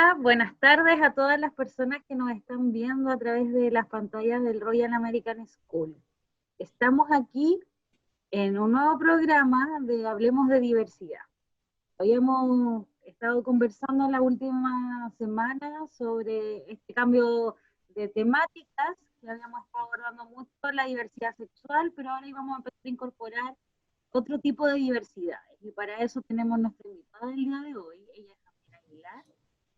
Hola, buenas tardes a todas las personas que nos están viendo a través de las pantallas del Royal American School. Estamos aquí en un nuevo programa de Hablemos de Diversidad. Habíamos estado conversando en la última semana sobre este cambio de temáticas, que habíamos estado abordando mucho la diversidad sexual, pero ahora íbamos a empezar a incorporar otro tipo de diversidades. Y para eso tenemos nuestra invitada del día de hoy, ella es Camila Aguilar,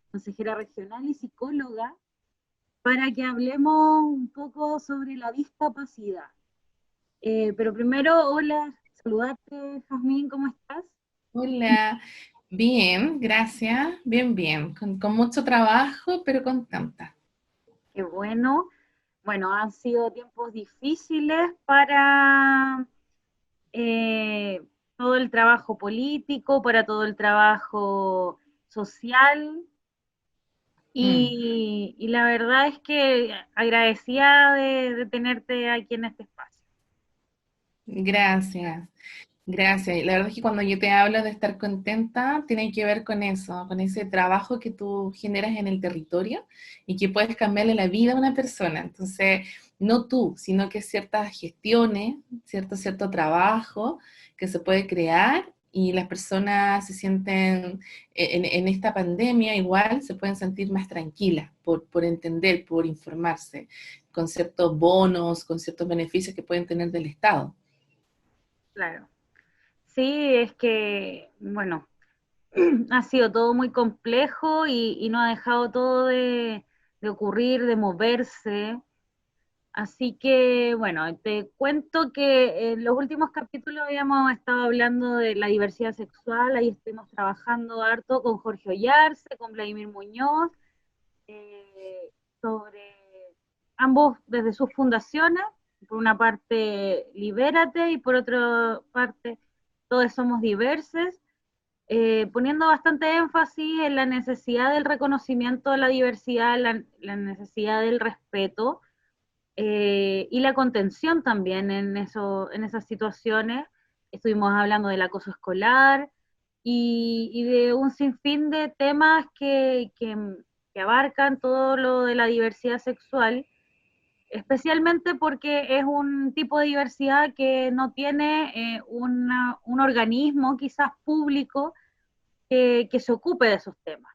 consejera regional y psicóloga, para que hablemos un poco sobre la discapacidad. Pero primero, hola, saludarte, Jazmín, ¿cómo estás? Hola, bien, gracias, bien, bien, con mucho trabajo, pero contenta. Qué bueno. Bueno, han sido tiempos difíciles para todo el trabajo político, para todo el trabajo social, Mm, y la verdad es que agradecida de tenerte aquí en este espacio. gracias, gracias. La verdad es que cuando yo te hablo de estar contenta, tiene que ver con eso, con ese trabajo que tú generas en el territorio y que puedes cambiarle la vida a una persona. Entonces, no tú, sino que ciertas gestiones, cierto trabajo que se puede crear y las personas se sienten en esta pandemia igual se pueden sentir más tranquilas por entender, por informarse, con ciertos bonos, con ciertos beneficios que pueden tener del Estado. Claro. Sí, es que, bueno, ha sido todo muy complejo y no ha dejado todo de ocurrir, de moverse. Así que, bueno, te cuento que en los últimos capítulos habíamos estado hablando de la diversidad sexual, ahí estuvimos trabajando harto con Jorge Ollarse, con Vladimir Muñoz, sobre ambos desde sus fundaciones, por una parte Libérate y por otra parte Todos Somos Diversos, poniendo bastante énfasis en la necesidad del reconocimiento de la diversidad, la necesidad del respeto y la contención también en esas situaciones. Estuvimos hablando del acoso escolar y de un sinfín de temas que abarcan todo lo de la diversidad sexual, especialmente porque es un tipo de diversidad que no tiene un organismo quizás público que se ocupe de esos temas.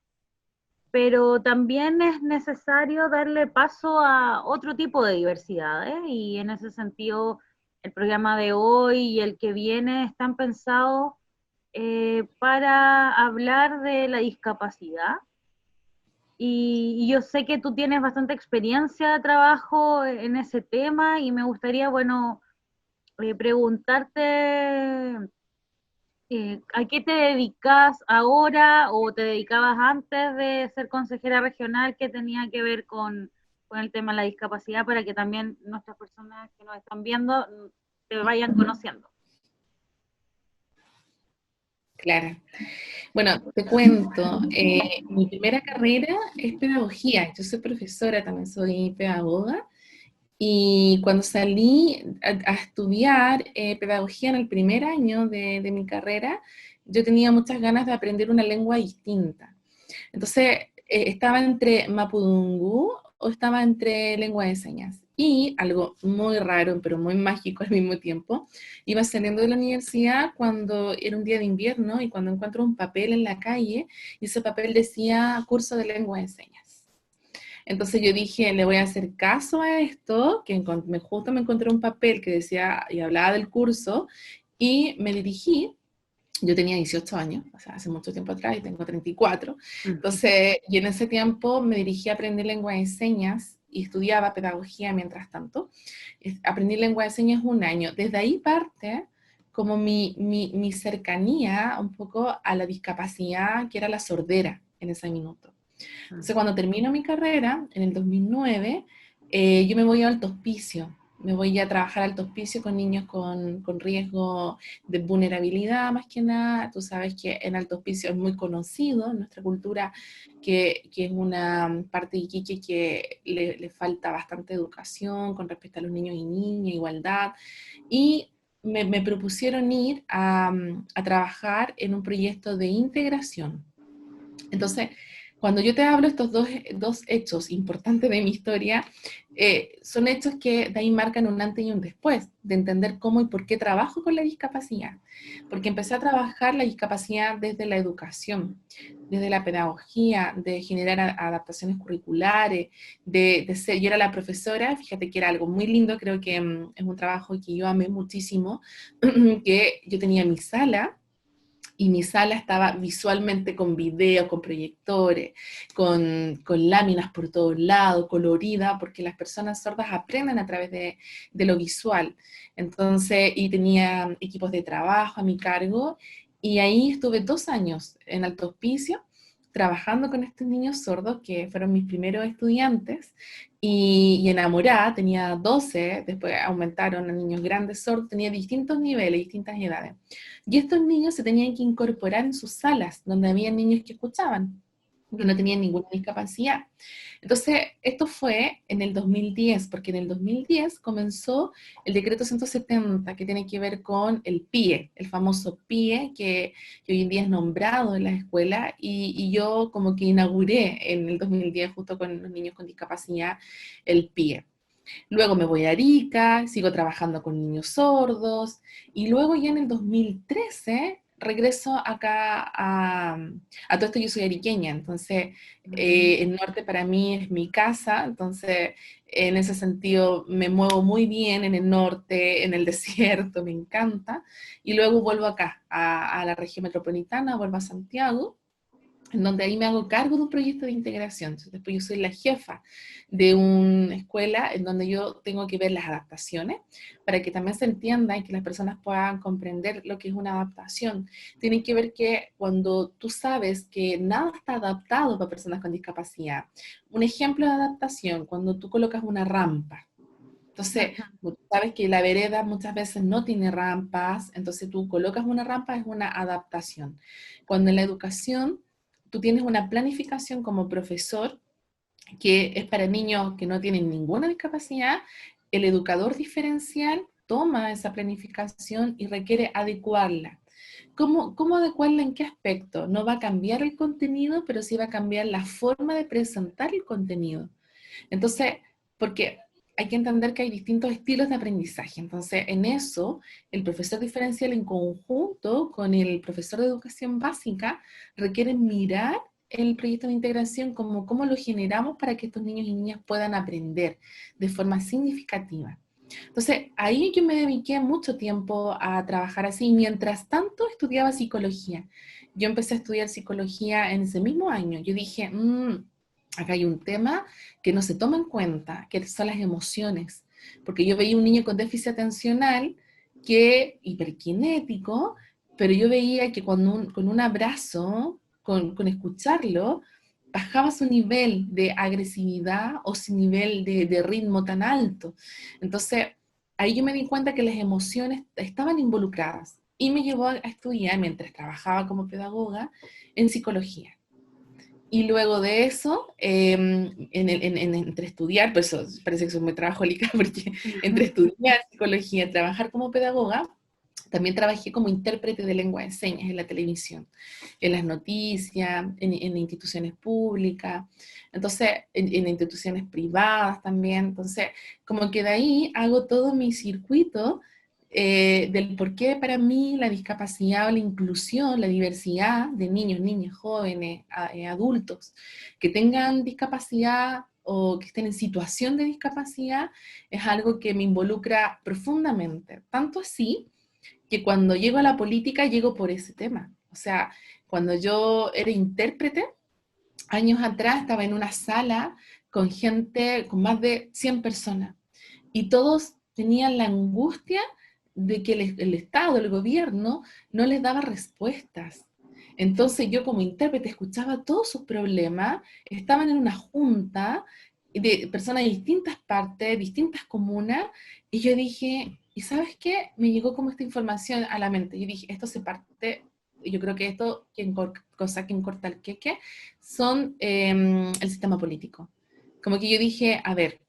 Pero también es necesario darle paso a otro tipo de diversidades y en ese sentido el programa de hoy y el que viene están pensados para hablar de la discapacidad. Y yo sé que tú tienes bastante experiencia de trabajo en ese tema y me gustaría, bueno, preguntarte ¿a qué te dedicas ahora o te dedicabas antes de ser consejera regional que tenía que ver con el tema de la discapacidad para que también nuestras personas que nos están viendo te vayan conociendo? Claro. Bueno, te cuento, mi primera carrera es pedagogía. Yo soy profesora, también soy pedagoga. Y cuando salí a estudiar pedagogía en el primer año de mi carrera, yo tenía muchas ganas de aprender una lengua distinta. Entonces, estaba entre mapudungú o estaba entre lengua de señas. Y algo muy raro, pero muy mágico al mismo tiempo, iba saliendo de la universidad cuando era un día de invierno y cuando encuentro un papel en la calle y ese papel decía curso de lengua de señas. Entonces yo dije, le voy a hacer caso a esto, que justo me encontré un papel que decía y hablaba del curso y me dirigí. Yo tenía 18 años, o sea, hace mucho tiempo atrás, y tengo 34. Entonces, y en ese tiempo me dirigí a aprender lengua de señas y estudiaba pedagogía mientras tanto. Aprendí lengua de señas un año. Desde ahí parte como mi cercanía un poco a la discapacidad, que era la sordera en ese minuto. Entonces, cuando termino mi carrera, en el 2009, yo me voy a Alto Hospicio. Me voy a trabajar al Alto Hospicio con niños con riesgo de vulnerabilidad, más que nada. Tú sabes que en Alto Hospicio es muy conocido en nuestra cultura, que es una parte de Iquique que le falta bastante educación con respecto a los niños y niñas, igualdad. Y me propusieron ir a trabajar en un proyecto de integración. Entonces, cuando yo te hablo estos dos hechos importantes de mi historia, son hechos que de ahí marcan un antes y un después, de entender cómo y por qué trabajo con la discapacidad. Porque empecé a trabajar la discapacidad desde la educación, desde la pedagogía, de generar adaptaciones curriculares, de ser, yo era la profesora, fíjate que era algo muy lindo, creo que es un trabajo que yo amé muchísimo, que yo tenía mi sala, y mi sala estaba visualmente con videos, con proyectores, con láminas por todos lados, colorida, porque las personas sordas aprenden a través de lo visual. Entonces, y tenía equipos de trabajo a mi cargo, y ahí estuve 2 años en Alto Hospicio, trabajando con estos niños sordos, que fueron mis primeros estudiantes, y enamorada, tenía 12, después aumentaron a niños grandes sordos, tenía distintos niveles, distintas edades. Y estos niños se tenían que incorporar en sus salas, donde había niños que escuchaban, que no tenían ninguna discapacidad. Entonces, esto fue en el 2010, porque en el 2010 comenzó el decreto 170, que tiene que ver con el PIE, el famoso PIE, que hoy en día es nombrado en la escuela, y yo como que inauguré en el 2010, justo con los niños con discapacidad, el PIE. Luego me voy a Arica, sigo trabajando con niños sordos, y luego ya en el 2013 regreso acá a todo esto. Yo soy ariqueña, entonces el norte para mí es mi casa, entonces en ese sentido me muevo muy bien en el norte, en el desierto, me encanta, y luego vuelvo acá, a la región metropolitana, vuelvo a Santiago, en donde ahí me hago cargo de un proyecto de integración. Entonces, después yo soy la jefa de una escuela en donde yo tengo que ver las adaptaciones para que también se entienda y que las personas puedan comprender lo que es una adaptación. Tiene que ver que cuando tú sabes que nada está adaptado para personas con discapacidad, un ejemplo de adaptación, cuando tú colocas una rampa, entonces, tú sabes que la vereda muchas veces no tiene rampas, entonces tú colocas una rampa, es una adaptación. Cuando en la educación tú tienes una planificación como profesor que es para niños que no tienen ninguna discapacidad, el educador diferencial toma esa planificación y requiere adecuarla. ¿Cómo adecuarla en qué aspecto? No va a cambiar el contenido, pero sí va a cambiar la forma de presentar el contenido. Entonces, porque hay que entender que hay distintos estilos de aprendizaje. Entonces, en eso, el profesor diferencial en conjunto con el profesor de educación básica requieren mirar el proyecto de integración como cómo lo generamos para que estos niños y niñas puedan aprender de forma significativa. Entonces, ahí yo me dediqué mucho tiempo a trabajar así. Mientras tanto, estudiaba psicología. Yo empecé a estudiar psicología en ese mismo año. Yo dije, acá hay un tema que no se toma en cuenta, que son las emociones. Porque yo veía un niño con déficit atencional que hiperkinético, pero yo veía que con un abrazo, con escucharlo, bajaba su nivel de agresividad o su nivel de ritmo tan alto. Entonces, ahí yo me di cuenta que las emociones estaban involucradas y me llevó a estudiar, mientras trabajaba como pedagoga, en psicología. Y luego de eso, entre estudiar, pues eso, parece que soy muy trabajólica, porque entre estudiar psicología y trabajar como pedagoga, también trabajé como intérprete de lengua de señas en la televisión, en las noticias, en instituciones públicas, entonces en instituciones privadas también. Entonces, como que de ahí hago todo mi circuito del por qué para mí la discapacidad o la inclusión, la diversidad de niños, niñas, jóvenes, adultos que tengan discapacidad o que estén en situación de discapacidad, es algo que me involucra profundamente. Tanto así que cuando llego a la política llego por ese tema. O sea, cuando yo era intérprete, años atrás estaba en una sala con gente, con más de 100 personas, y todos tenían la angustia de que el Estado, el gobierno, no les daba respuestas. Entonces yo como intérprete escuchaba todos sus problemas, estaban en una junta de personas de distintas partes, distintas comunas, y yo dije, ¿y sabes qué? Me llegó como esta información a la mente. Yo dije, esto se parte, yo creo que esto, cosa quien corta el queque, son el sistema político. Como que yo dije, a ver,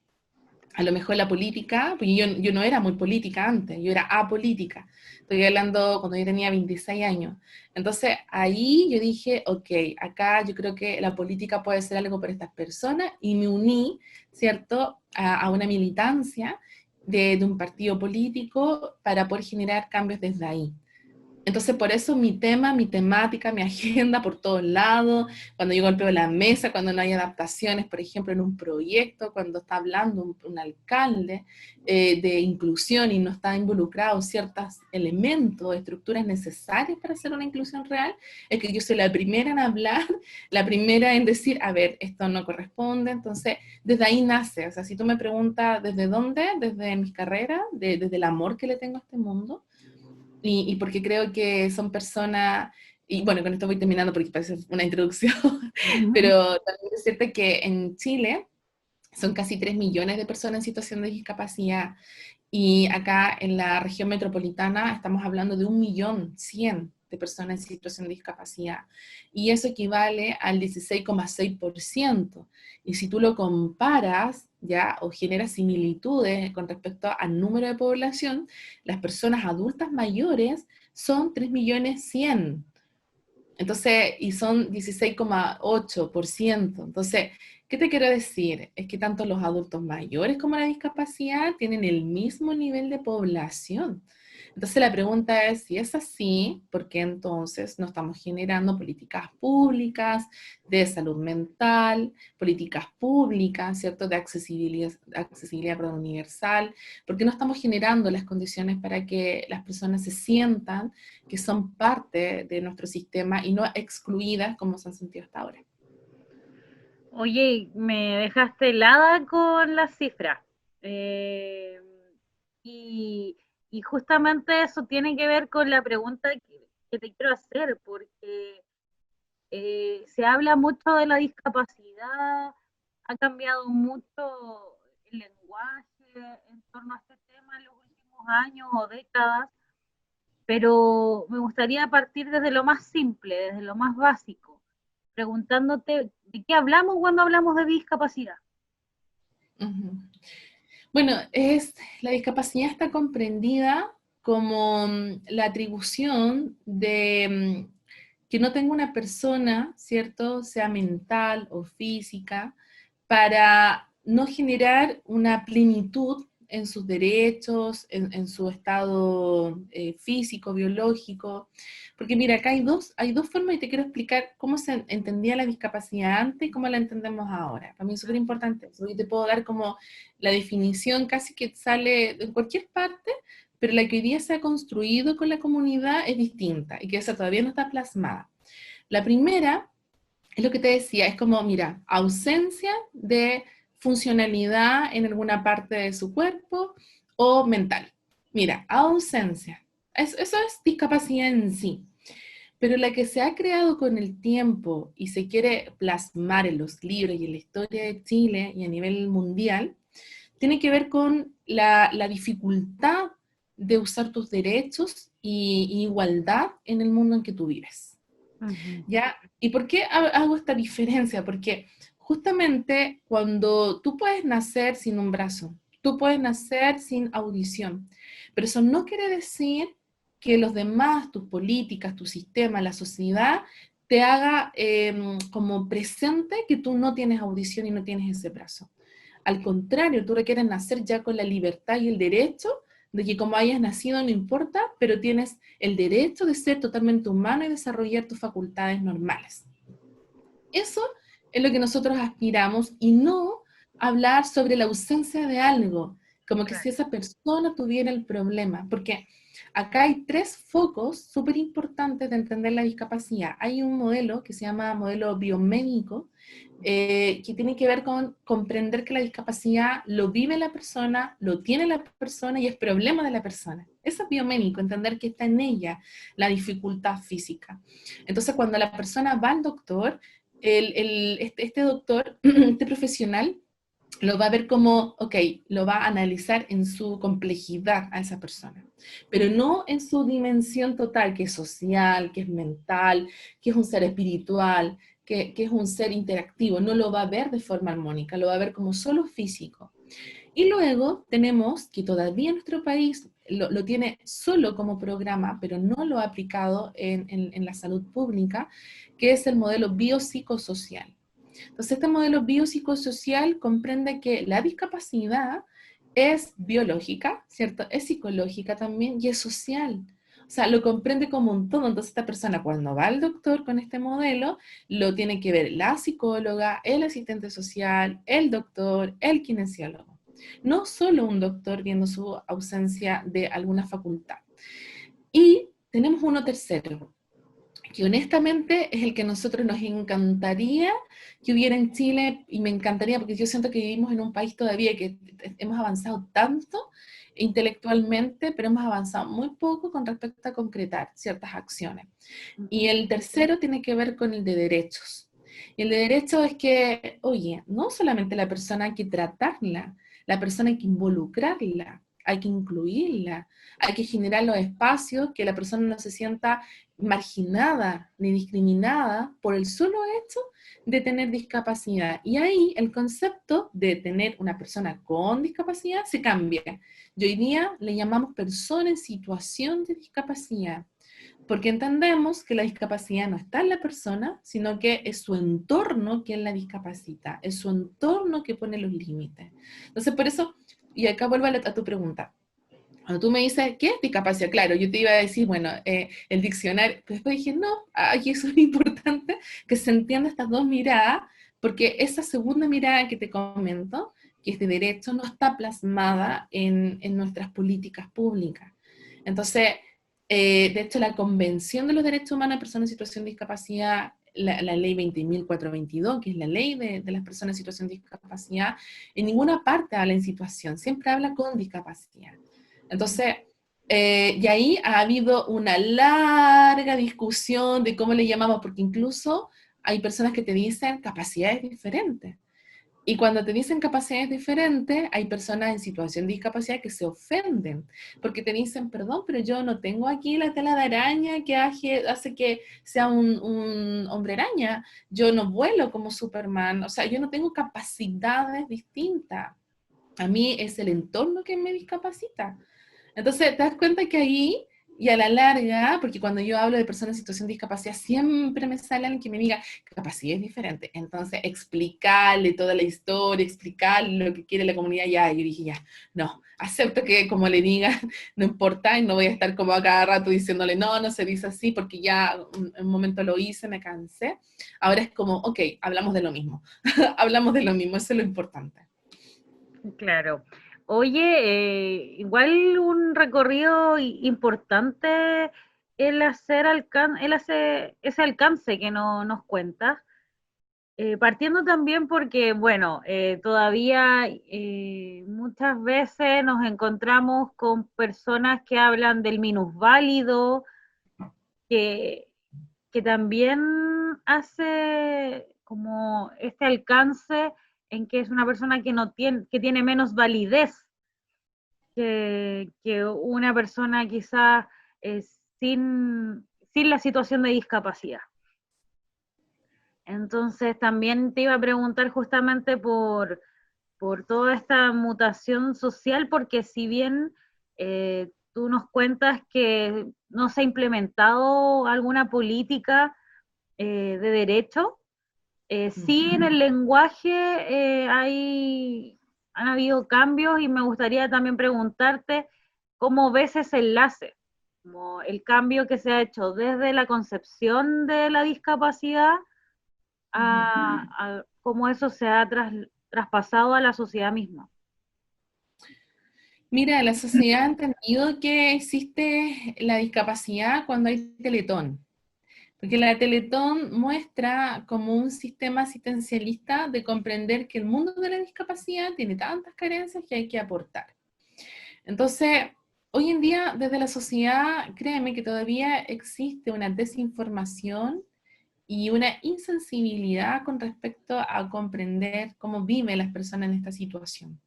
a lo mejor la política, porque yo no era muy política antes, yo era apolítica. Estoy hablando cuando yo tenía 26 años. Entonces ahí yo dije, ok, acá yo creo que la política puede ser algo para estas personas y me uní, ¿cierto?, a una militancia de un partido político para poder generar cambios desde ahí. Entonces, por eso mi tema, mi temática, mi agenda por todos lados, cuando yo golpeo la mesa, cuando no hay adaptaciones, por ejemplo, en un proyecto, cuando está hablando un alcalde de inclusión y no está involucrado ciertos elementos, estructuras necesarias para hacer una inclusión real, es que yo soy la primera en hablar, la primera en decir, a ver, esto no corresponde. Entonces, desde ahí nace. O sea, si tú me preguntas, ¿desde dónde? Desde mis carreras, desde el amor que le tengo a este mundo, y porque creo que son personas, y bueno, con esto voy terminando porque parece una introducción, pero también decirte que en Chile son casi 3 millones de personas en situación de discapacidad, y acá en la región metropolitana estamos hablando de 1.100.000 de personas en situación de discapacidad, y eso equivale al 16,6%. Y si tú lo comparas, ya, o generas similitudes con respecto al número de población, las personas adultas mayores son 3.100.000. Entonces, y son 16,8%. Entonces, ¿qué te quiero decir? Es que tanto los adultos mayores como la discapacidad tienen el mismo nivel de población. Entonces, la pregunta es, si es así, ¿por qué entonces no estamos generando políticas públicas de salud mental, políticas públicas, ¿cierto?, de accesibilidad, perdón, universal? ¿Por qué no estamos generando las condiciones para que las personas se sientan que son parte de nuestro sistema y no excluidas como se han sentido hasta ahora? Oye, me dejaste helada con las cifras. Eh, y, y justamente eso tiene que ver con la pregunta que te quiero hacer, porque se habla mucho de la discapacidad, ha cambiado mucho el lenguaje en torno a este tema en los últimos años o décadas, pero me gustaría partir desde lo más simple, desde lo más básico, preguntándote de qué hablamos cuando hablamos de discapacidad. Ujú. Bueno, la discapacidad está comprendida como la atribución de que no tenga una persona, ¿cierto?, sea mental o física, para no generar una plenitud en sus derechos, en su estado físico, biológico. Porque mira, acá hay dos formas y te quiero explicar cómo se entendía la discapacidad antes y cómo la entendemos ahora. Para mí es súper importante eso. Yo te puedo dar como la definición casi que sale en cualquier parte, pero la que hoy día se ha construido con la comunidad es distinta y que esa todavía no está plasmada. La primera es lo que te decía, es como, mira, ausencia de funcionalidad en alguna parte de su cuerpo o mental. Mira, ausencia. Eso es discapacidad en sí. Pero la que se ha creado con el tiempo y se quiere plasmar en los libros y en la historia de Chile y a nivel mundial, tiene que ver con la dificultad de usar tus derechos y igualdad en el mundo en que tú vives. Ujú. ¿Ya? ¿Y por qué hago esta diferencia? Porque justamente cuando tú puedes nacer sin un brazo, tú puedes nacer sin audición, pero eso no quiere decir que los demás, tus políticas, tu sistema, la sociedad, te haga como presente que tú no tienes audición y no tienes ese brazo. Al contrario, tú requieres nacer ya con la libertad y el derecho de que como hayas nacido no importa, pero tienes el derecho de ser totalmente humano y desarrollar tus facultades normales. Eso es lo que nosotros aspiramos y no hablar sobre la ausencia de algo, como que si esa persona tuviera el problema, porque acá hay tres focos súper importantes de entender la discapacidad. Hay un modelo que se llama modelo biomédico, que tiene que ver con comprender que la discapacidad lo vive la persona, lo tiene la persona y es problema de la persona. Eso es biomédico, entender que está en ella la dificultad física. Entonces, cuando la persona va al doctor, este doctor, este profesional, lo va a ver como, ok, lo va a analizar en su complejidad a esa persona, pero no en su dimensión total, que es social, que es mental, que es un ser espiritual, que es un ser interactivo, no lo va a ver de forma armónica, lo va a ver como solo físico. Y luego tenemos que todavía nuestro país lo tiene solo como programa, pero no lo ha aplicado en la salud pública, que es el modelo biopsicosocial. Entonces, este modelo biopsicosocial comprende que la discapacidad es biológica, ¿cierto? Es psicológica también y es social. O sea, lo comprende como un todo. Entonces, esta persona cuando va al doctor con este modelo, lo tiene que ver la psicóloga, el asistente social, el doctor, el kinesiólogo. No solo un doctor viendo su ausencia de alguna facultad. Y tenemos uno tercero, que honestamente es el que a nosotros nos encantaría que hubiera en Chile, y me encantaría porque yo siento que vivimos en un país todavía que hemos avanzado tanto intelectualmente, pero hemos avanzado muy poco con respecto a concretar ciertas acciones. Y el tercero tiene que ver con el de derechos. Y el de derechos es que, oye, no solamente la persona hay que tratarla, la persona hay que involucrarla, hay que incluirla, hay que generar los espacios que la persona no se sienta marginada ni discriminada por el solo hecho de tener discapacidad. Y ahí el concepto de tener una persona con discapacidad se cambia. Y hoy día le llamamos persona en situación de discapacidad, porque entendemos que la discapacidad no está en la persona, sino que es su entorno quien la discapacita, es su entorno que pone los límites. Entonces, por eso, y acá vuelvo a tu pregunta. Cuando tú me dices, ¿qué es discapacidad? Claro, yo te iba a decir, bueno, el diccionario, pero después dije, no, aquí eso es importante, que se entienda estas dos miradas, porque esa segunda mirada que te comento, que es de derecho, no está plasmada en nuestras políticas públicas. Entonces, de hecho, la Convención de los Derechos Humanos de Personas en Situación de Discapacidad, la ley 20.422, que es la ley de las personas en situación de discapacidad, en ninguna parte habla en situación, siempre habla con discapacidad. Entonces, y ahí ha habido una larga discusión de cómo le llamamos, porque incluso hay personas que te dicen capacidades diferentes. Y cuando te dicen capacidades diferentes, hay personas en situación de discapacidad que se ofenden, porque te dicen, perdón, pero yo no tengo aquí la tela de araña que hace que sea un hombre araña, yo no vuelo como Superman, o sea, yo no tengo capacidades distintas. A mí es el entorno que me discapacita. Entonces, te das cuenta que ahí, y a la larga, porque cuando yo hablo de personas en situación de discapacidad, siempre me sale alguien que me diga, capacidad es diferente. Entonces, explicarle toda la historia, explicarle lo que quiere la comunidad, ya, yo dije, ya, no, acepto que como le diga, no importa, y no voy a estar como a cada rato diciéndole, no, no se dice así, porque ya un momento lo hice, me cansé. Ahora es como, ok, hablamos de lo mismo, hablamos de lo mismo, eso es lo importante. Claro. Oye, igual un recorrido importante el hacer ese alcance que no, nos cuentas. Partiendo también porque, bueno, todavía muchas veces nos encontramos con personas que hablan del minusválido, que, que también hace como este alcance en que es una persona que no tiene, que tiene menos validez que una persona quizás sin la situación de discapacidad. Entonces también te iba a preguntar justamente por toda esta mutación social, porque si bien tú nos cuentas que no se ha implementado alguna política de derecho, sí en el lenguaje han habido cambios y me gustaría también preguntarte cómo ves ese enlace, como el cambio que se ha hecho desde la concepción de la discapacidad a cómo eso se ha traspasado a la sociedad misma. Mira, la sociedad ha entendido que existe la discapacidad cuando hay Teletón, porque la Teletón muestra como un sistema asistencialista de comprender que el mundo de la discapacidad tiene tantas carencias que hay que aportar. Entonces, hoy en día, desde la sociedad, créeme que todavía existe una desinformación y una insensibilidad con respecto a comprender cómo viven las personas en esta situación.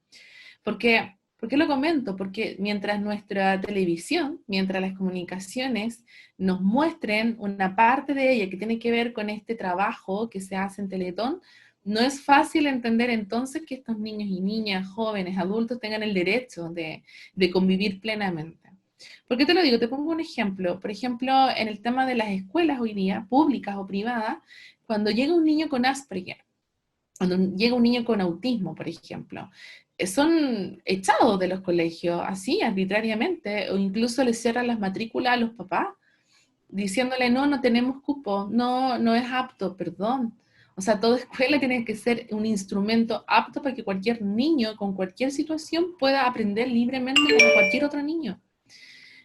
¿Por qué lo comento? Porque mientras nuestra televisión, mientras las comunicaciones nos muestren una parte de ella que tiene que ver con este trabajo que se hace en Teletón, no es fácil entender entonces que estos niños y niñas, jóvenes, adultos tengan el derecho de convivir plenamente. ¿Por qué te lo digo? Te pongo un ejemplo. Por ejemplo, en el tema de las escuelas hoy día, públicas o privadas, cuando llega un niño con Asperger, cuando llega un niño con autismo, por ejemplo, son echados de los colegios así, arbitrariamente, o incluso les cierran las matrículas a los papás, diciéndole, no, no tenemos cupo, no, no es apto, perdón. O sea, toda escuela tiene que ser un instrumento apto para que cualquier niño con cualquier situación pueda aprender libremente como cualquier otro niño.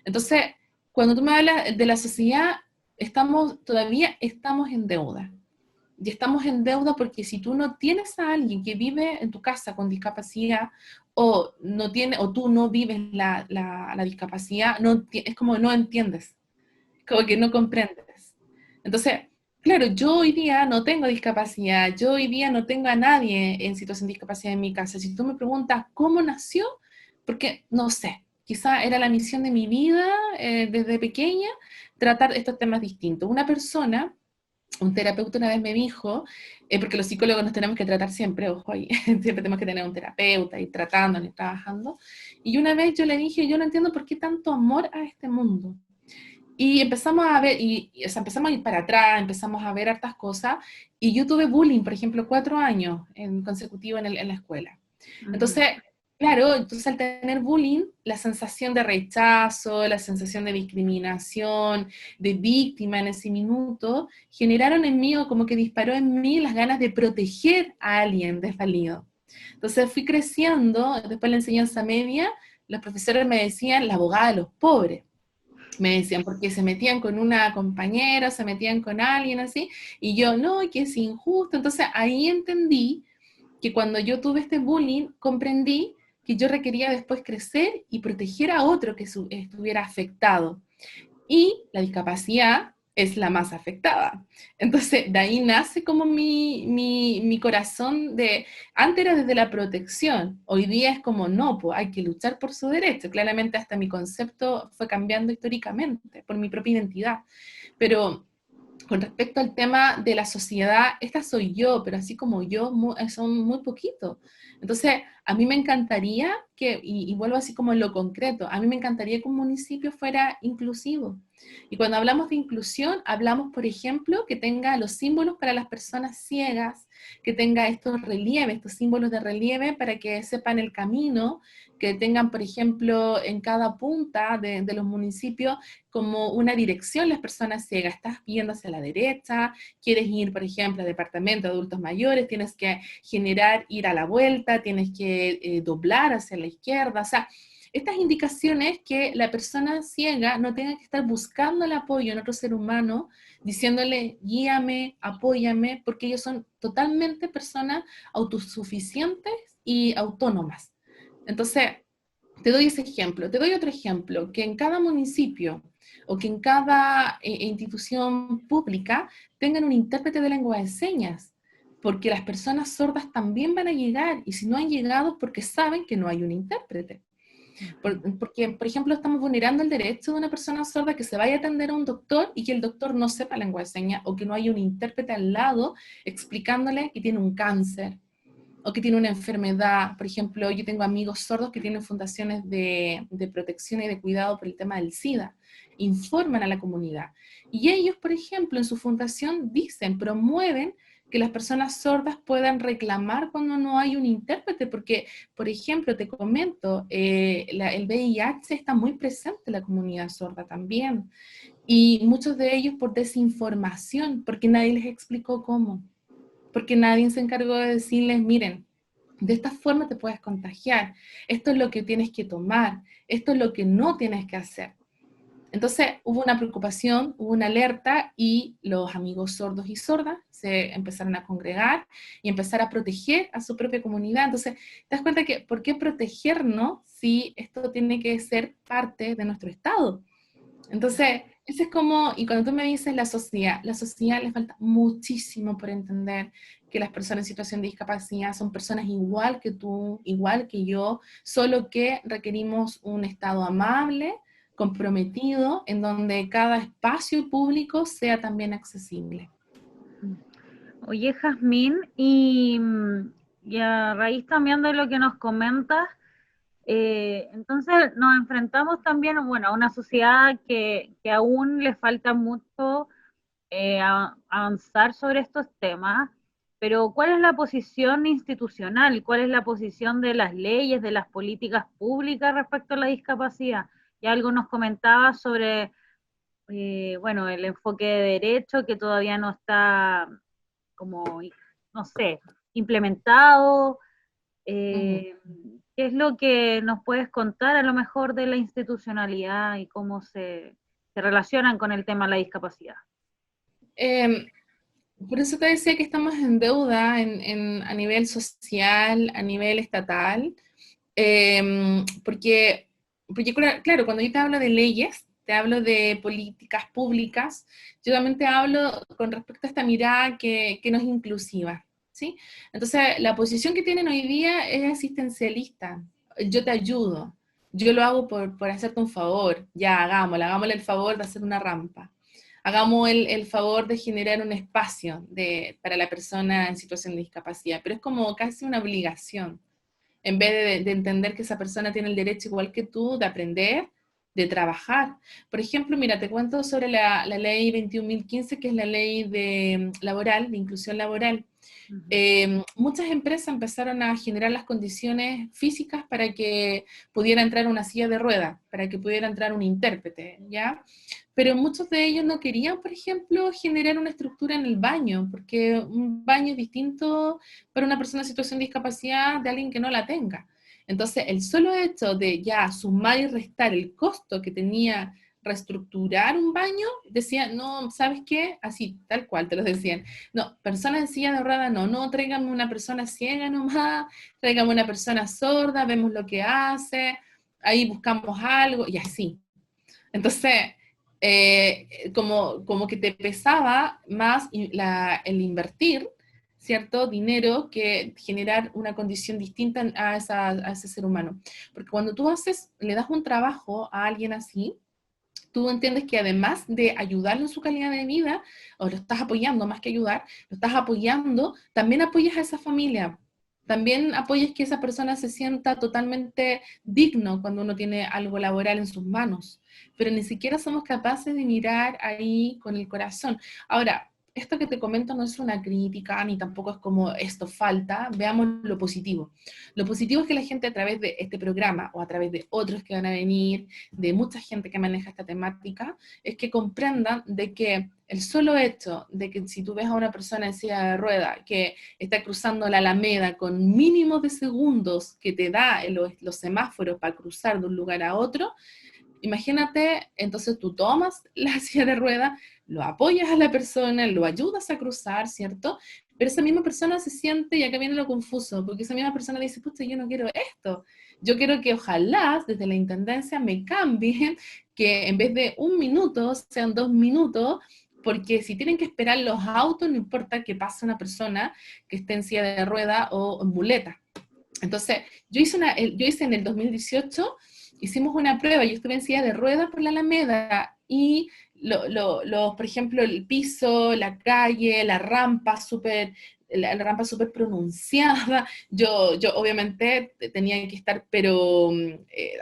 Entonces, cuando tú me hablas de la sociedad, todavía estamos en deuda. Y estamos en deuda porque si tú no tienes a alguien que vive en tu casa con discapacidad o, no tiene, o tú no vives la discapacidad, es como no entiendes, como que no comprendes. Entonces, claro, yo hoy día no tengo discapacidad, yo hoy día no tengo a nadie en situación de discapacidad en mi casa. Si tú me preguntas cómo nació, porque no sé, quizá era la misión de mi vida desde pequeña tratar estos temas distintos. Una persona, un terapeuta una vez me dijo, porque los psicólogos nos tenemos que tratar siempre, ojo ahí, siempre tenemos que tener un terapeuta y tratando y trabajando, y una vez yo le dije, yo no entiendo por qué tanto amor a este mundo. Y empezamos a ver, o sea, empezamos a ir para atrás, empezamos a ver hartas cosas, y yo tuve bullying, por ejemplo, 4 años en consecutivo en la escuela. Entonces, claro, entonces al tener bullying, la sensación de rechazo, la sensación de discriminación, de víctima en ese minuto, generaron en mí, o como que disparó en mí las ganas de proteger a alguien desvalido. Entonces fui creciendo, después de la enseñanza media, los profesores me decían la abogada de los pobres. Me decían, porque se metían con una compañera, se metían con alguien así, y yo, no, que es injusto. Entonces ahí entendí que cuando yo tuve este bullying, comprendí que yo requería después crecer y proteger a otro que estuviera afectado. Y la discapacidad es la más afectada. Entonces, de ahí nace como mi corazón de, antes era desde la protección, hoy día es como, no, pues hay que luchar por su derecho. Claramente hasta mi concepto fue cambiando históricamente por mi propia identidad. Pero con respecto al tema de la sociedad, esta soy yo, pero así como yo, son muy poquitos. Entonces, a mí me encantaría y vuelvo así como en lo concreto, a mí me encantaría que un municipio fuera inclusivo. Y cuando hablamos de inclusión, hablamos, por ejemplo, que tenga los símbolos para las personas ciegas, que tenga estos relieves, estos símbolos de relieve para que sepan el camino, que tengan, por ejemplo, en cada punta de los municipios como una dirección las personas ciegas. Estás viendo hacia la derecha, quieres ir, por ejemplo, al departamento de adultos mayores, tienes que ir a la vuelta, tienes que doblar hacia la izquierda, o sea, estas indicaciones que la persona ciega no tenga que estar buscando el apoyo en otro ser humano, diciéndole, guíame, apóyame, porque ellos son totalmente personas autosuficientes y autónomas. Entonces, te doy ese ejemplo. Te doy otro ejemplo, que en cada municipio o que en cada institución pública tengan un intérprete de lengua de señas, porque las personas sordas también van a llegar, y si no han llegado, porque saben que no hay un intérprete. Porque, por ejemplo, estamos vulnerando el derecho de una persona sorda que se vaya a atender a un doctor y que el doctor no sepa lengua de señas, o que no haya un intérprete al lado explicándole que tiene un cáncer, o que tiene una enfermedad. Por ejemplo, yo tengo amigos sordos que tienen fundaciones de protección y de cuidado por el tema del SIDA, informan a la comunidad. Y ellos, por ejemplo, en su fundación dicen, promueven que las personas sordas puedan reclamar cuando no hay un intérprete, porque, por ejemplo, te comento, el VIH está muy presente en la comunidad sorda también, y muchos de ellos por desinformación, porque nadie les explicó cómo, porque nadie se encargó de decirles, miren, de esta forma te puedes contagiar, esto es lo que tienes que tomar, esto es lo que no tienes que hacer. Entonces hubo una preocupación, hubo una alerta, y los amigos sordos y sordas se empezaron a congregar y empezar a proteger a su propia comunidad. Entonces te das cuenta que, ¿por qué protegernos si esto tiene que ser parte de nuestro Estado? Entonces, ese es como, y cuando tú me dices la sociedad le falta muchísimo por entender que las personas en situación de discapacidad son personas igual que tú, igual que yo, solo que requerimos un Estado amable, comprometido, en donde cada espacio público sea también accesible. Oye, Jazmín, y a raíz también de lo que nos comentas, entonces nos enfrentamos también, bueno, a una sociedad que aún le falta mucho avanzar sobre estos temas, pero ¿cuál es la posición institucional? ¿Cuál es la posición de las leyes, de las políticas públicas respecto a la discapacidad? Ya algo nos comentaba sobre, bueno, el enfoque de derecho que todavía no está como, no sé, implementado. Ujú. eh, ¿Qué es lo que nos puedes contar a lo mejor de la institucionalidad y cómo se relacionan con el tema de la discapacidad? Em, por eso te decía que estamos en deuda a nivel social, a nivel estatal, porque, claro, cuando yo te hablo de leyes, te hablo de políticas públicas, yo también te hablo con respecto a esta mirada que no es inclusiva, ¿sí? Entonces, la posición que tienen hoy día es asistencialista, yo te ayudo, yo lo hago por hacerte un favor, ya hagámosle el favor de hacer una rampa. Hagamos el favor de generar un espacio para la persona en situación de discapacidad, pero es como casi una obligación en vez de entender que esa persona tiene el derecho igual que tú de aprender, de trabajar. Por ejemplo, mira, te cuento sobre la ley 21.015, que es la ley laboral, de inclusión laboral. Ujú. Muchas empresas empezaron a generar las condiciones físicas para que pudiera entrar una silla de ruedas, para que pudiera entrar un intérprete, ¿ya? Pero muchos de ellos no querían, por ejemplo, generar una estructura en el baño, porque un baño es distinto para una persona en situación de discapacidad de alguien que no la tenga. Entonces, el solo hecho de ya sumar y restar el costo que tenía reestructurar un baño, decía, no, ¿sabes qué? Así, tal cual, te lo decían. No, personas en silla de ruedas no, no, tráigame una persona ciega nomás, tráigame una persona sorda, vemos lo que hace, ahí buscamos algo, y así. Entonces, como que te pesaba más el invertir, ¿cierto? Dinero que generar una condición distinta a ese ser humano. Porque cuando tú le das un trabajo a alguien así, tú entiendes que además de ayudarlo en su calidad de vida, o lo estás apoyando más que ayudar, lo estás apoyando, también apoyas a esa familia. También apoyas que esa persona se sienta totalmente digno cuando uno tiene algo laboral en sus manos. Pero ni siquiera somos capaces de mirar ahí con el corazón. Ahora, esto que te comento no es una crítica, ni tampoco es como esto falta. Veamos lo positivo. Lo positivo es que la gente a través de este programa o a través de otros que van a venir, de mucha gente que maneja esta temática, es que comprendan de que el solo hecho de que si tú ves a una persona en silla de rueda que está cruzando la Alameda con mínimos de segundos que te da los semáforos para cruzar de un lugar a otro, imagínate, entonces tú tomas la silla de rueda, lo apoyas a la persona, lo ayudas a cruzar, ¿cierto? Pero esa misma persona se siente, y acá viene lo confuso, porque esa misma persona dice, pucha, yo no quiero esto. Yo quiero que ojalá desde la intendencia me cambien, que en vez de 1 minuto sean 2 minutos, porque si tienen que esperar los autos, no importa que pase una persona que esté en silla de rueda o en muleta. Entonces, yo hice en el 2018, hicimos una prueba, yo estuve en silla de ruedas por la Alameda y por ejemplo, el piso, la calle, la rampa súper pronunciada, yo obviamente tenía que estar, pero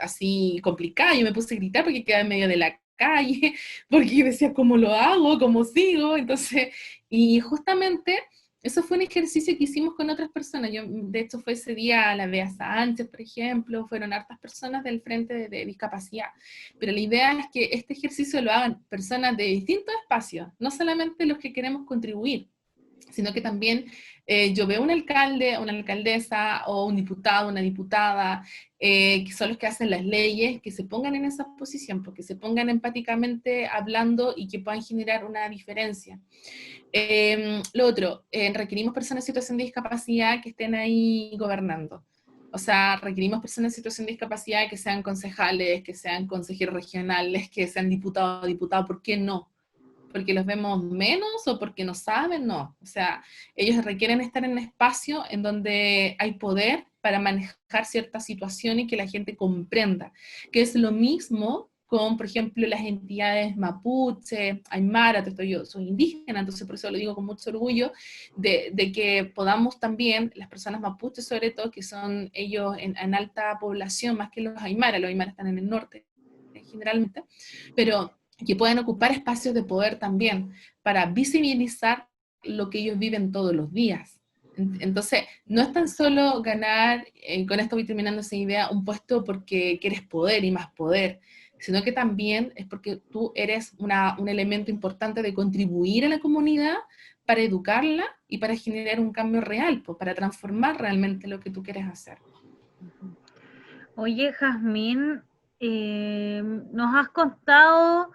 así complicada, yo me puse a gritar porque quedaba en medio de la calle, porque yo decía, ¿cómo lo hago? ¿Cómo sigo? Entonces, y justamente eso fue un ejercicio que hicimos con otras personas. Yo, de hecho, fue ese día la Bea Sánchez, por ejemplo, fueron hartas personas del Frente de Discapacidad. Pero la idea es que este ejercicio lo hagan personas de distintos espacios, no solamente los que queremos contribuir, sino que también yo veo un alcalde, una alcaldesa o un diputado, una diputada, que son los que hacen las leyes, que se pongan en esa posición, porque se pongan empáticamente hablando y que puedan generar una diferencia. Lo otro, requerimos personas en situación de discapacidad que estén ahí gobernando. O sea, requerimos personas en situación de discapacidad que sean concejales, que sean consejeros regionales, que sean diputados o diputados. ¿Por qué no? ¿Porque los vemos menos o porque no saben? No. O sea, ellos requieren estar en un espacio en donde hay poder para manejar ciertas situaciones y que la gente comprenda, que es lo mismo con, por ejemplo, las entidades mapuche, aymara, yo soy indígena, entonces por eso lo digo con mucho orgullo, de que podamos también, las personas mapuche sobre todo, que son ellos en alta población, más que los aymaras están en el norte generalmente, pero que puedan ocupar espacios de poder también para visibilizar lo que ellos viven todos los días. Entonces, no es tan solo ganar, con esto voy terminando esa idea, un puesto porque quieres poder y más poder, sino que también es porque tú eres un elemento importante de contribuir a la comunidad para educarla y para generar un cambio real, pues, para transformar realmente lo que tú quieres hacer. Oye, Jazmín, nos has contado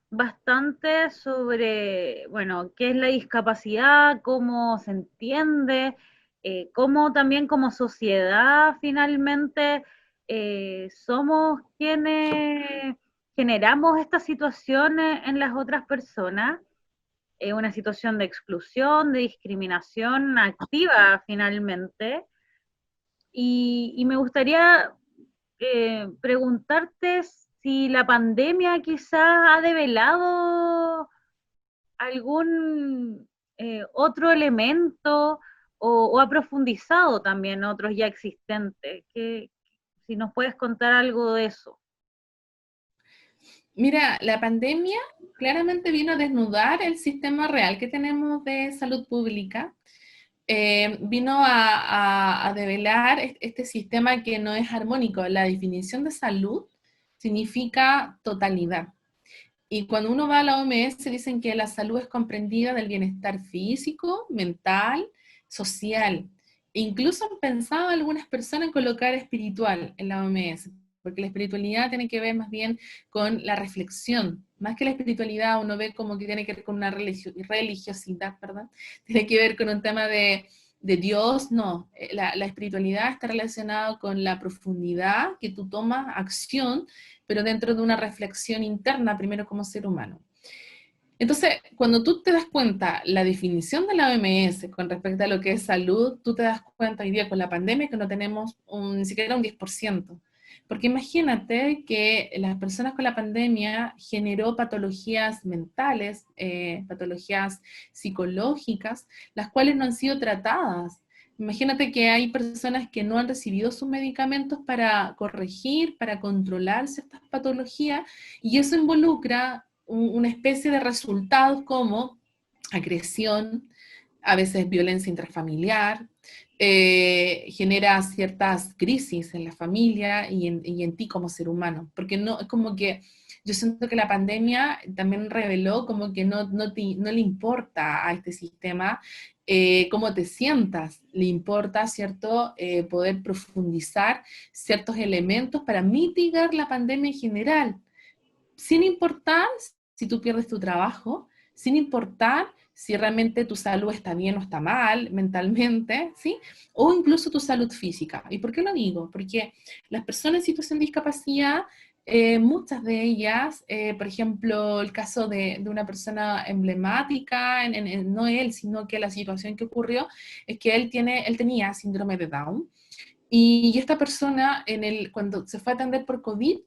bastante sobre, bueno, qué es la discapacidad, cómo se entiende, cómo también como sociedad finalmente somos quienes generamos estas situaciones en las otras personas, una situación de exclusión, de discriminación activa finalmente. Y me gustaría preguntarte si la pandemia quizás ha develado algún otro elemento o ha profundizado también otros ya existentes. Si nos puedes contar algo de eso. Mira, la pandemia claramente vino a desnudar el sistema real que tenemos de salud pública. Vino a develar este sistema que no es armónico. La definición de salud significa totalidad. Y cuando uno va a la OMS dicen que la salud es comprendida del bienestar físico, mental, social. E incluso han pensado algunas personas en colocar espiritual en la OMS, porque la espiritualidad tiene que ver más bien con la reflexión. Más que la espiritualidad uno ve como que tiene que ver con una religiosidad, ¿verdad? Tiene que ver con un tema de Dios, no. La espiritualidad está relacionada con la profundidad que tú tomas acción, pero dentro de una reflexión interna, primero como ser humano. Entonces, cuando tú te das cuenta la definición de la OMS con respecto a lo que es salud, tú te das cuenta hoy día con la pandemia que no tenemos ni siquiera un 10%. Porque imagínate que las personas con la pandemia generó patologías mentales, patologías psicológicas, las cuales no han sido tratadas. Imagínate que hay personas que no han recibido sus medicamentos para corregir, para controlar ciertas patologías, y eso involucra una especie de resultados como agresión, a veces violencia intrafamiliar, genera ciertas crisis en la familia y en ti como ser humano, porque no, es como que yo siento que la pandemia también reveló como que no le importa a este sistema cómo te sientas, le importa, ¿cierto?, poder profundizar ciertos elementos para mitigar la pandemia en general, sin importar si tú pierdes tu trabajo, sin importar si realmente tu salud está bien o está mal mentalmente, ¿sí? O incluso tu salud física. ¿Y por qué lo digo? Porque las personas en situación de discapacidad, muchas de ellas, por ejemplo, el caso de una persona emblemática, no él, sino que la situación que ocurrió es que él tenía síndrome de Down, y esta persona, cuando se fue a atender por COVID,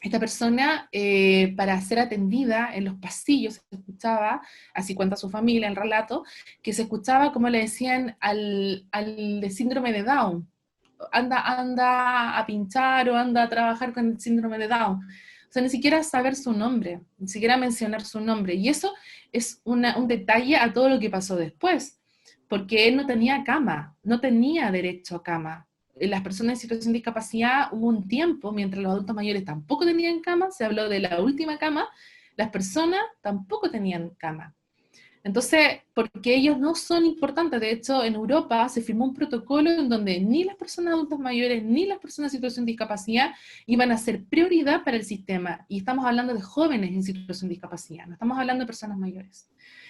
esta persona, para ser atendida en los pasillos, se escuchaba, así cuenta su familia el relato, que se escuchaba como le decían al de síndrome de Down, anda a pinchar o anda a trabajar con el síndrome de Down. O sea, ni siquiera saber su nombre, ni siquiera mencionar su nombre. Y eso es un detalle a todo lo que pasó después, porque él no tenía cama, no tenía derecho a cama. Las personas en situación de discapacidad, hubo un tiempo, mientras los adultos mayores tampoco tenían cama, se habló de la última cama, las personas tampoco tenían cama. Entonces, porque ellos no son importantes, de hecho, en Europa se firmó un protocolo en donde ni las personas adultas mayores ni las personas en situación de discapacidad iban a ser prioridad para el sistema. Y estamos hablando de jóvenes en situación de discapacidad, no estamos hablando de personas mayores.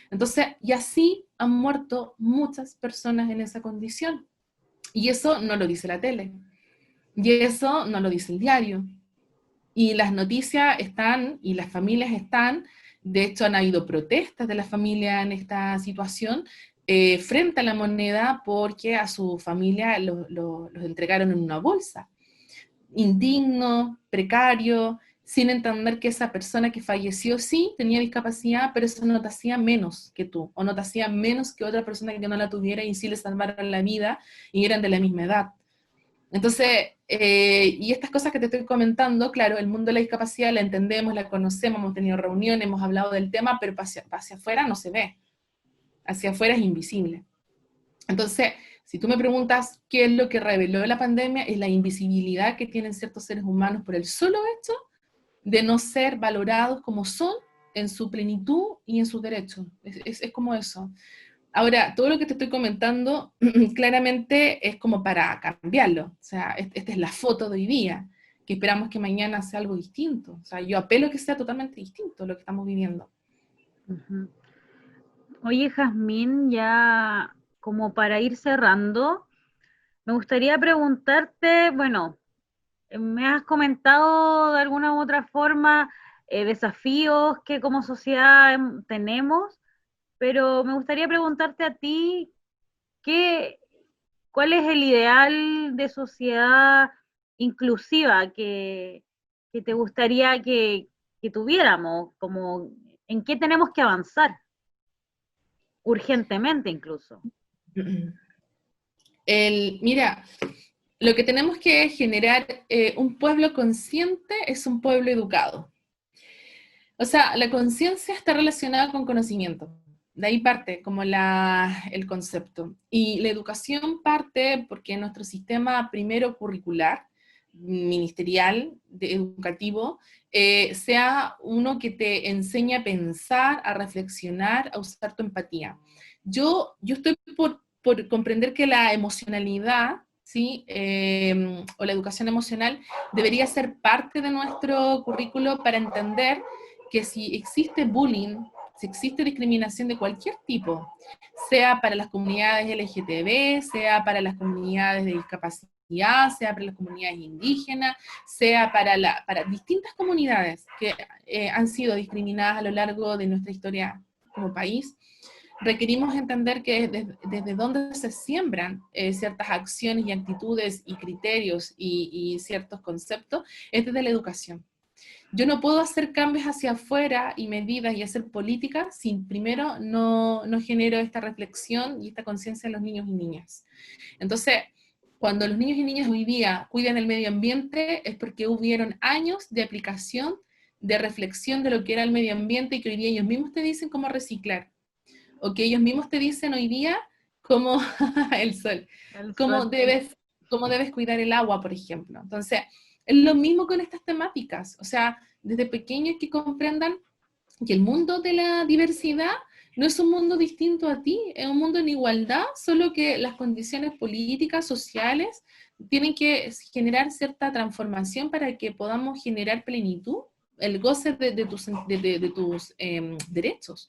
Entonces, y así han muerto muchas personas en esa condición. Y eso no lo dice la tele. Y eso no lo dice el diario. Y las noticias están, y las familias están, de hecho han habido protestas de las familias en esta situación, frente a la moneda porque a su familia los entregaron en una bolsa. Indigno, precario, sin entender que esa persona que falleció sí tenía discapacidad, pero eso no te hacía menos que tú, o no te hacía menos que otra persona que no la tuviera y sí le salvaron la vida y eran de la misma edad. Entonces, y estas cosas que te estoy comentando, claro, el mundo de la discapacidad la entendemos, la conocemos, hemos tenido reuniones, hemos hablado del tema, pero hacia afuera no se ve, hacia afuera es invisible. Entonces, si tú me preguntas qué es lo que reveló la pandemia, es la invisibilidad que tienen ciertos seres humanos por el solo hecho de no ser valorados como son en su plenitud y en sus derechos. Es como eso. Ahora, todo lo que te estoy comentando claramente es como para cambiarlo. O sea, esta es la foto de hoy día, que esperamos que mañana sea algo distinto. O sea, yo apelo a que sea totalmente distinto lo que estamos viviendo. Ujú. Oye, Jazmín, ya como para ir cerrando, me gustaría preguntarte, bueno, me has comentado de alguna u otra forma desafíos que como sociedad tenemos, pero me gustaría preguntarte a ti, ¿qué, ¿cuál es el ideal de sociedad inclusiva que te gustaría que tuviéramos? Como, ¿en qué tenemos que avanzar? Urgentemente incluso. Mira, lo que tenemos que generar un pueblo consciente es un pueblo educado. O sea, la conciencia está relacionada con conocimiento. De ahí parte como el concepto. Y la educación parte porque nuestro sistema primero curricular, ministerial, educativo, sea uno que te enseñe a pensar, a reflexionar, a usar tu empatía. Yo estoy por comprender que la emocionalidad, ¿sí? O la educación emocional debería ser parte de nuestro currículo para entender que si existe bullying, si existe discriminación de cualquier tipo, sea para las comunidades LGTB, sea para las comunidades de discapacidad, sea para las comunidades indígenas, sea para distintas comunidades que han sido discriminadas a lo largo de nuestra historia como país, requerimos entender que desde dónde se siembran ciertas acciones y actitudes y criterios y ciertos conceptos, es desde la educación. Yo no puedo hacer cambios hacia afuera y medidas y hacer política si primero no genero esta reflexión y esta conciencia en los niños y niñas. Entonces, cuando los niños y niñas hoy día cuidan el medio ambiente es porque hubieron años de aplicación, de reflexión de lo que era el medio ambiente y que hoy día ellos mismos te dicen cómo reciclar, o que ellos mismos te dicen hoy día cómo el sol, El cómo sol. debes, cómo debes cuidar el agua, por ejemplo. Entonces, es lo mismo con estas temáticas, o sea, desde pequeños que comprendan que el mundo de la diversidad no es un mundo distinto a ti, es un mundo en igualdad, solo que las condiciones políticas, sociales, tienen que generar cierta transformación para que podamos generar plenitud, el goce de tus derechos.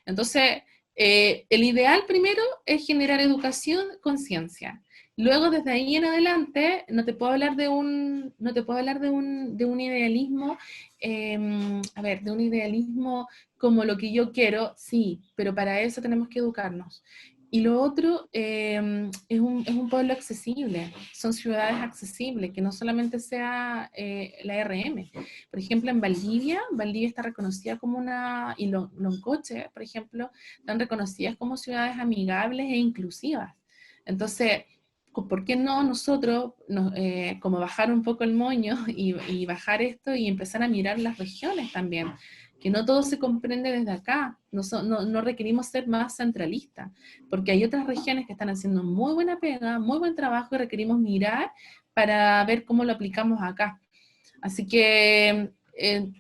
Entonces, el ideal primero es generar educación, conciencia. Luego, desde ahí en adelante, no te puedo hablar no te puedo hablar de un idealismo, de un idealismo como lo que yo quiero, sí, pero para eso tenemos que educarnos. Y lo otro es un pueblo accesible, son ciudades accesibles, que no solamente sea la RM. Por ejemplo, en Valdivia, Valdivia está reconocida como y Loncoche, por ejemplo, están reconocidas como ciudades amigables e inclusivas. Entonces, ¿por qué no nosotros, como bajar un poco el moño y bajar esto y empezar a mirar las regiones también? Que no todo se comprende desde acá, no requerimos ser más centralistas, porque hay otras regiones que están haciendo muy buena pega, muy buen trabajo y requerimos mirar para ver cómo lo aplicamos acá. Así que,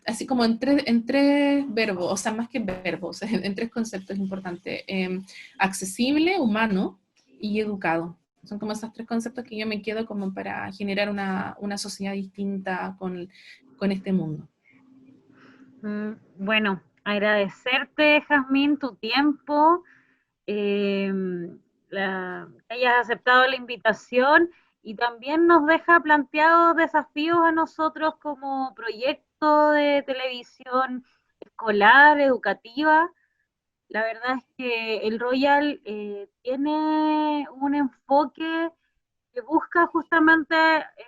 así como en tres verbos, o sea, más que verbos, en tres conceptos importantes, accesible, humano y educado. Son como esos tres conceptos que yo me quedo como para generar una sociedad distinta con este mundo. Bueno, agradecerte, Jazmín, tu tiempo, eh, que hayas aceptado la invitación y también nos deja planteados desafíos a nosotros como proyecto de televisión escolar, educativa. La verdad es que el Royal tiene un enfoque que busca justamente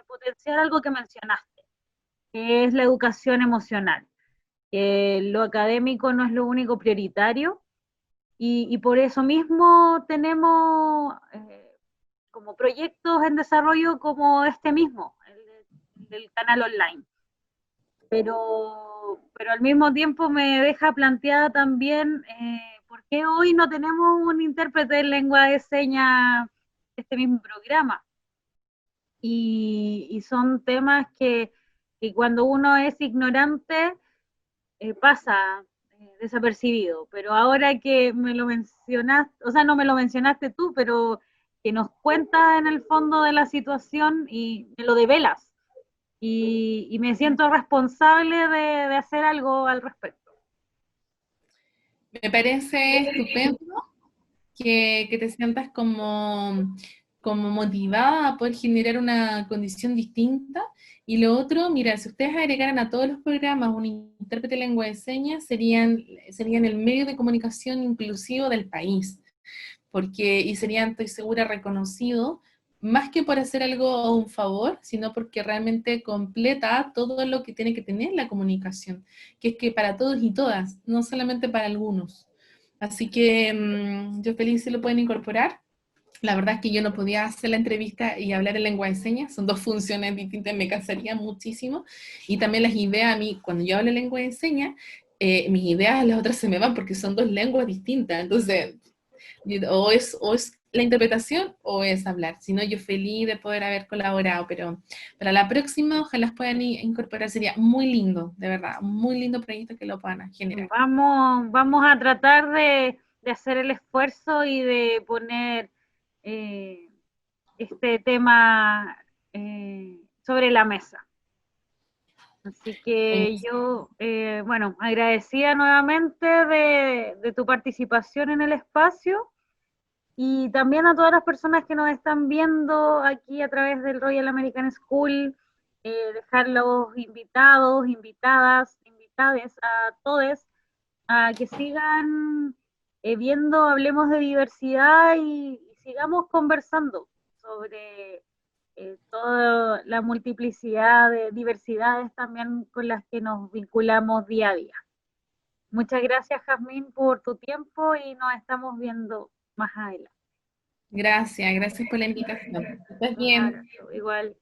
potenciar algo que mencionaste, que es la educación emocional. Lo académico no es lo único prioritario y por eso mismo tenemos como proyectos en desarrollo como este mismo, el del canal online. Pero al mismo tiempo me deja planteada también por qué hoy no tenemos un intérprete de lengua de señas de este mismo programa. Y son temas que cuando uno es ignorante pasa desapercibido, pero ahora que me lo mencionaste, o sea, no me lo mencionaste tú, pero que nos cuentas en el fondo de la situación y me lo develas, y me siento responsable de hacer algo al respecto. Me parece estupendo que te sientas como motivada a poder generar una condición distinta. Y lo otro, mira, si ustedes agregaran a todos los programas un intérprete de lengua de señas, serían el medio de comunicación inclusivo del país, y serían, estoy segura, reconocido, más que por hacer algo a un favor, sino porque realmente completa todo lo que tiene que tener la comunicación, que es que para todos y todas, no solamente para algunos. Así que yo feliz si lo pueden incorporar. La verdad es que yo no podía hacer la entrevista y hablar en lengua de señas, son dos funciones distintas, me cansaría muchísimo. Y también las ideas, a mí, cuando yo hablo lengua de señas, mis ideas a las otras se me van porque son dos lenguas distintas. Entonces, o es la interpretación o es hablar. Si no, yo feliz de poder haber colaborado, pero para la próxima ojalá puedan incorporar, sería muy lindo, de verdad, muy lindo proyecto que lo puedan generar. Vamos a tratar de hacer el esfuerzo y de poner eh, este tema sobre la mesa. Así que yo, bueno, agradecida nuevamente de tu participación en el espacio y también a todas las personas que nos están viendo aquí a través del Royal American School, dejar los invitados, invitadas, invitades a todos a que sigan viendo, hablemos de diversidad y sigamos conversando sobre toda la multiplicidad de diversidades también con las que nos vinculamos día a día. Muchas gracias, Jazmín, por tu tiempo y nos estamos viendo más adelante. Gracias, gracias por la invitación. Estás Un bien. abrazo, igual.